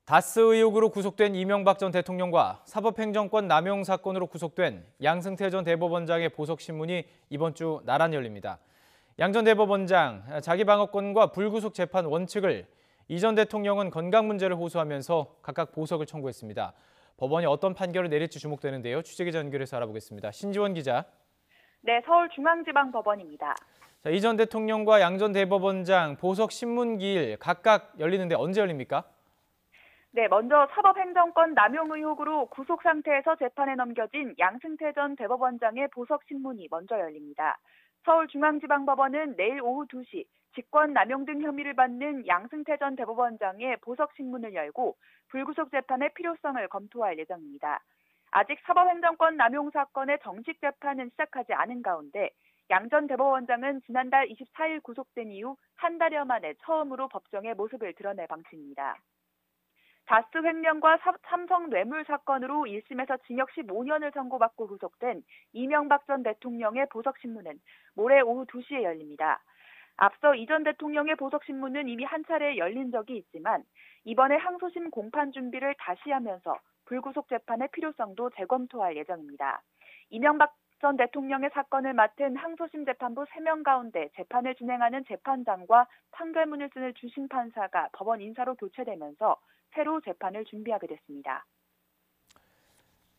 다스 의혹으로 구속된 이명박 전 대통령과 사법행정권 남용 사건으로 구속된 양승태 전 대법원장의 보석신문이 이번 주 나란히 열립니다. 양 전 대법원장, 자기 방어권과 불구속 재판 원칙을 이 전 대통령은 건강 문제를 호소하면서 각각 보석을 청구했습니다. 법원이 어떤 판결을 내릴지 주목되는데요. 취재기자 연결해서 알아보겠습니다. 신지원 기자. 네, 서울중앙지방법원입니다. 이 전 대통령과 양 전 대법원장 보석 신문 기일 각각 열리는데 언제 열립니까? 네, 먼저 사법행정권 남용 의혹으로 구속 상태에서 재판에 넘겨진 양승태 전 대법원장의 보석 신문이 먼저 열립니다. 서울중앙지방법원은 내일 오후 2시 직권 남용 등 혐의를 받는 양승태 전 대법원장의 보석 신문을 열고 불구속 재판의 필요성을 검토할 예정입니다. 아직 사법행정권 남용 사건의 정식 재판은 시작하지 않은 가운데 양 전 대법원장은 지난달 24일 구속된 이후 한 달여 만에 처음으로 법정에 모습을 드러낼 방침입니다. 다스 횡령과 삼성 뇌물 사건으로 1심에서 징역 15년을 선고받고 구속된 이명박 전 대통령의 보석신문은 모레 오후 2시에 열립니다. 앞서 이 전 대통령의 보석신문은 이미 한 차례 열린 적이 있지만 이번에 항소심 공판 준비를 다시 하면서 불구속 재판의 필요성도 재검토할 예정입니다. 이명박 전 대통령의 사건을 맡은 항소심 재판부 3명 가운데 재판을 진행하는 재판장과 판결문을 쓰는 주심 판사가 법원 인사로 교체되면서 새로 재판을 준비하게 됐습니다.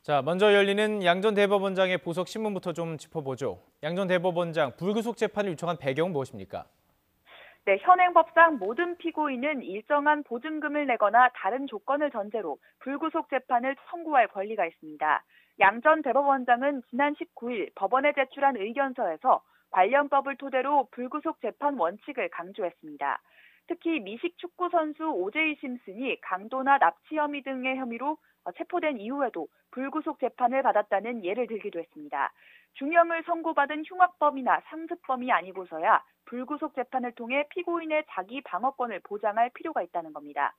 자, 먼저 열리는 양 전 대법원장의 보석 신문부터 좀 짚어보죠. 양 전 대법원장 불구속 재판을 요청한 배경은 무엇입니까? 네, 현행법상 모든 피고인은 일정한 보증금을 내거나 다른 조건을 전제로 불구속 재판을 청구할 권리가 있습니다. 양 전 대법원장은 지난 19일 법원에 제출한 의견서에서 관련법을 토대로 불구속 재판 원칙을 강조했습니다. 특히 미식 축구 선수 오제이 심슨이 강도나 납치 혐의 등의 혐의로 체포된 이후에도 불구속 재판을 받았다는 예를 들기도 했습니다. 중형을 선고받은 흉악범이나 상습범이 아니고서야 불구속 재판을 통해 피고인의 자기 방어권을 보장할 필요가 있다는 겁니다.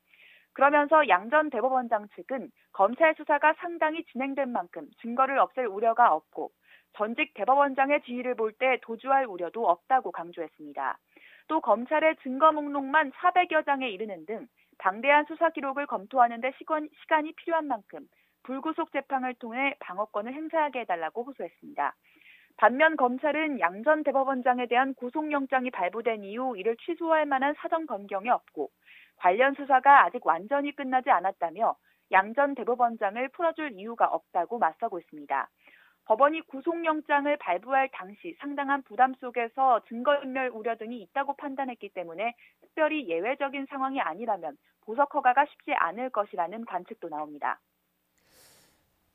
그러면서 양 전 대법원장 측은 검찰 수사가 상당히 진행된 만큼 증거를 없앨 우려가 없고 전직 대법원장의 지위를 볼 때 도주할 우려도 없다고 강조했습니다. 또 검찰의 증거 목록만 400여 장에 이르는 등 방대한 수사 기록을 검토하는 데 시간이 필요한 만큼 불구속 재판을 통해 방어권을 행사하게 해달라고 호소했습니다. 반면 검찰은 양 전 대법원장에 대한 구속영장이 발부된 이후 이를 취소할 만한 사정 변경이 없고 관련 수사가 아직 완전히 끝나지 않았다며 양 전 대법원장을 풀어줄 이유가 없다고 맞서고 있습니다. 법원이 구속영장을 발부할 당시 상당한 부담 속에서 증거인멸 우려 등이 있다고 판단했기 때문에 특별히 예외적인 상황이 아니라면 보석 허가가 쉽지 않을 것이라는 관측도 나옵니다.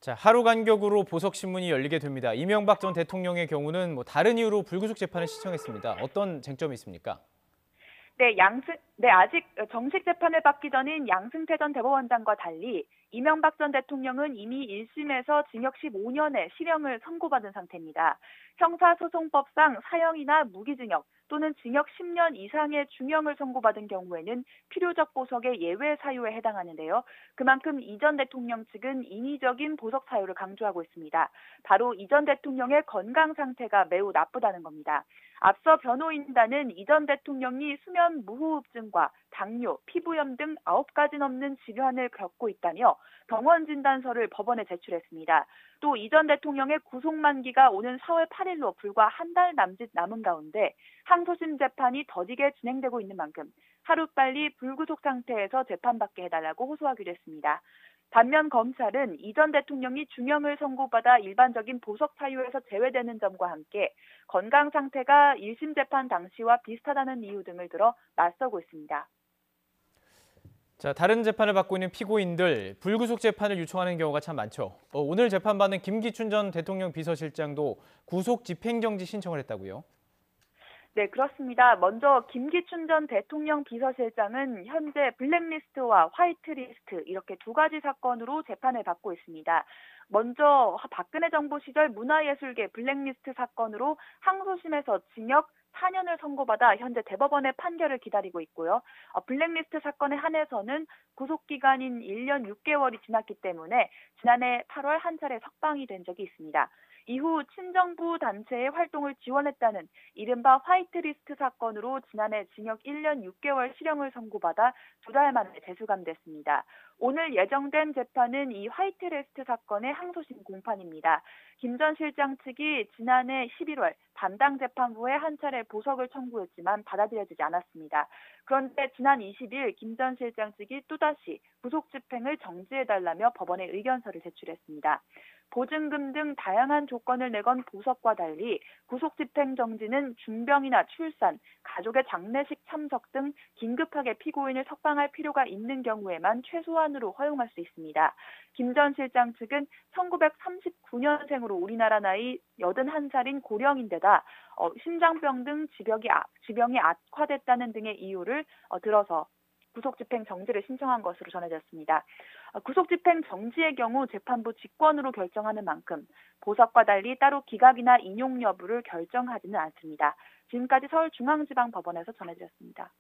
자, 하루 간격으로 보석 신문이 열리게 됩니다. 이명박 전 대통령의 경우는 다른 이유로 불구속 재판을 신청했습니다. 어떤 쟁점이 있습니까? 네, 아직 정식 재판을 받기 전인 양승태 전 대법원장과 달리 이명박 전 대통령은 이미 1심에서 징역 15년의 실형을 선고받은 상태입니다. 형사소송법상 사형이나 무기징역 또는 징역 10년 이상의 중형을 선고받은 경우에는 필요적 보석의 예외 사유에 해당하는데요. 그만큼 이 전 대통령 측은 인위적인 보석 사유를 강조하고 있습니다. 바로 이 전 대통령의 건강 상태가 매우 나쁘다는 겁니다. 앞서 변호인단은 이 전 대통령이 수면 무호흡증과 당뇨, 피부염 등 9가지 넘는 질환을 겪고 있다며 병원 진단서를 법원에 제출했습니다. 또 이 전 대통령의 구속 만기가 오는 4월 8일로 불과 한 달 남짓 남은 가운데 항소심 재판이 더디게 진행되고 있는 만큼 하루빨리 불구속 상태에서 재판받게 해달라고 호소하기로 했습니다. 반면 검찰은 이 전 대통령이 중형을 선고받아 일반적인 보석 사유에서 제외되는 점과 함께 건강 상태가 1심 재판 당시와 비슷하다는 이유 등을 들어 맞서고 있습니다. 자, 다른 재판을 받고 있는 피고인들, 불구속 재판을 요청하는 경우가 참 많죠. 오늘 재판받는 김기춘 전 대통령 비서실장도 구속 집행정지 신청을 했다고요? 네, 그렇습니다. 먼저 김기춘 전 대통령 비서실장은 현재 블랙리스트와 화이트리스트 이렇게 두 가지 사건으로 재판을 받고 있습니다. 먼저 박근혜 정부 시절 문화예술계 블랙리스트 사건으로 항소심에서 징역 4년을 선고받아 현재 대법원의 판결을 기다리고 있고요. 블랙리스트 사건에 한해서는 구속기간인 1년 6개월이 지났기 때문에 지난해 8월 한 차례 석방이 된 적이 있습니다. 이후 친정부 단체의 활동을 지원했다는 이른바 화이트리스트 사건으로 지난해 징역 1년 6개월 실형을 선고받아 2달 만에 재수감됐습니다. 오늘 예정된 재판은 이 화이트리스트 사건의 항소심 공판입니다. 김 전 실장 측이 지난해 11월 담당 재판부에 한 차례 보석을 청구했지만 받아들여지지 않았습니다. 그런데 지난 20일 김 전 실장 측이 또다시 구속 집행을 정지해달라며 법원에 의견서를 제출했습니다. 보증금 등 다양한 조건을 내건 보석과 달리 구속 집행 정지는 중병이나 출산, 가족의 장례식 참석 등 긴급하게 피고인을 석방할 필요가 있는 경우에만 최소한으로 허용할 수 있습니다. 김 전 실장 측은 1939년생으로 우리나라 나이 81살인 고령인데다 심장병 등 지병이 악화됐다는 등의 이유를 들어서 구속집행 정지를 신청한 것으로 전해졌습니다. 구속집행 정지의 경우 재판부 직권으로 결정하는 만큼 보석과 달리 따로 기각이나 인용 여부를 결정하지는 않습니다. 지금까지 서울중앙지방법원에서 전해드렸습니다.